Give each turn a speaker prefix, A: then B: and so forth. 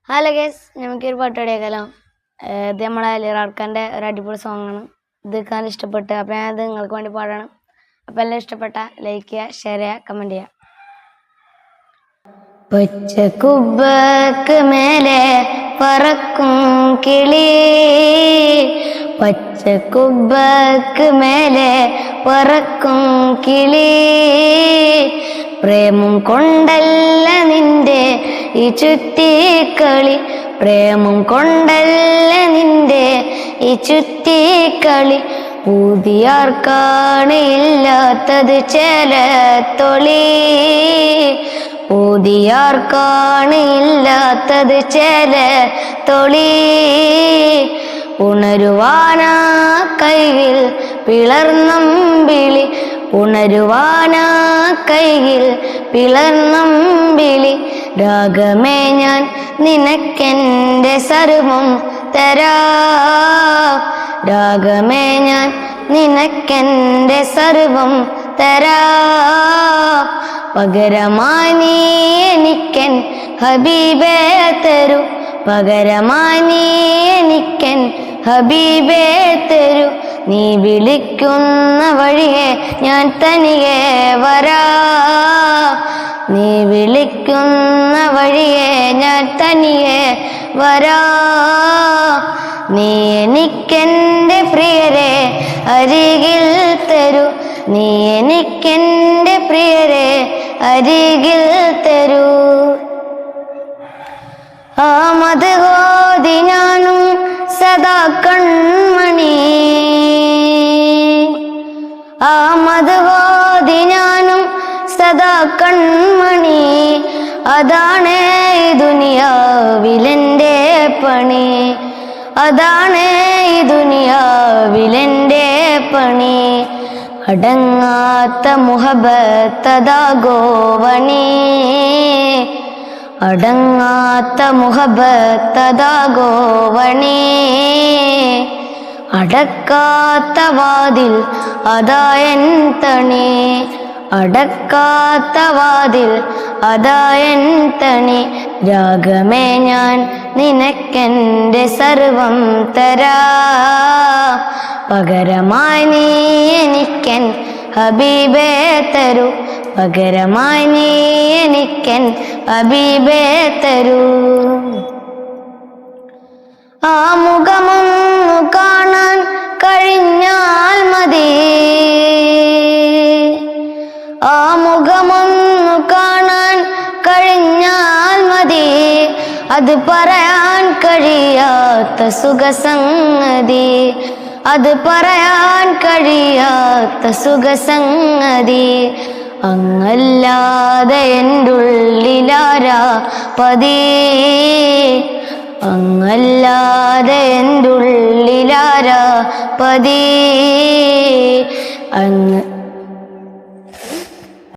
A: Hello guys, നമുക്കൊരു പാട്ട് പാടിയേക്കാലോ. ഇത് നമ്മളെ ലിറാർക്കാൻ്റെ ഒരു അടിപൊളി സോങ്ങാണ്. ഇത് കാണാൻ ഇഷ്ടപ്പെട്ട് അപ്പോൾ ഞാനത് നിങ്ങൾക്ക് വേണ്ടി പാടണം. അപ്പോൾ എല്ലാം ഇഷ്ടപ്പെട്ട ലൈക്ക് ചെയ്യുക, ഷെയർ ചെയ്യുക, കമൻറ്റ് ചെയ്യുക. പച്ചക്കുബ്ബക്ക് മേലെ പറക്കും കിളി, പച്ചക്കുബ്ബക്ക് മേലെ പറക്കും കിളി, പ്രേമം കൊണ്ടല്ല നിന്റെ ഈ ചുറ്റിക്കളി, പ്രേമം കൊണ്ടല്ല നിന്റെ ഈ ചുറ്റിക്കളി, പൂതിയാർക്കാണ് ഇല്ലാത്തത് ചേലത്തൊളി, പൂതിയാർക്കാണ് ഇല്ലാത്തത് ചേലത്തൊളി, ഉണരുവാനാ കൈയിൽ പിളർന്നമ്പിളി, ഉണരുവാനാ കൈയിൽ പിളർന്നമ്പിളി, രാഗമേ ഞാൻ നിനക്കെൻ്റെ സർവം തരാം, രാഗമേ ഞാൻ നിനക്കെൻ്റെ സർവം തരാം, പകരമായി നീ എനിക്കൻ ഹബീബേ തരൂ, പകരമായി നീ എനിക്കൻ ഹബീബേ തരൂ, നീ വിളിക്കുന്ന വഴിയെ ഞാൻ തനിയെ വരാം, നീ വിളിക്കുന്ന വഴിയെ ഞാൻ തനിയെ വരാം, നീ എനിക്കെൻ്റെ പ്രിയരെ അരികിൽ തരൂ, നീ എനിക്കെൻ്റെ പ്രിയരെ അരികിൽ തരൂ, ആമത് ഓതി ഞാനും സദാ കൺമണി, ആമത് ഓതി ഞാനും സദാ കൺമണി, അതാണ് ഈ ദുനിയാവിലെൻ്റെ പണി, അതാണ് ഈ ദുനിയാവിലെൻ്റെ പണി, അടങ്ങാത്ത മുഹബത്തതാ ഗോവണി, അടങ്ങാത്ത മുഹബത്തതാ ഗോവണി, അടക്കാത്ത വാതിൽ അതാ എൻ തണി, അടക്കാത്ത വാതിൽ അതാ എൻ തണി, രാഗമേ ഞാൻ നിനക്കെൻ്റെ സർവം തരാം, പകരമായി നീ എനിക്കൻ ഹബീബേ തരൂ, പകരമായി നീ എനിക്കൻ ഹബീബേ തരൂ, ആ മുഖമൊന്നു കാണാൻ കഴിഞ്ഞാൽ മതി, ആ മുഖമൊന്നു കാണാൻ കഴിഞ്ഞാൽ മതി, അത് പറയാൻ കഴിയാത്ത സുഖസംഗതി, അത് പറയാൻ കഴിയാത്ത സുഖസംഗതി, അങ്ങല്ലാതെ എൻ്റെ ഉള്ളിലാരാ പതി, അങ്ങല്ലാതെ എൻ്റെ ഉള്ളിലാരാ പതി, അങ്ങ്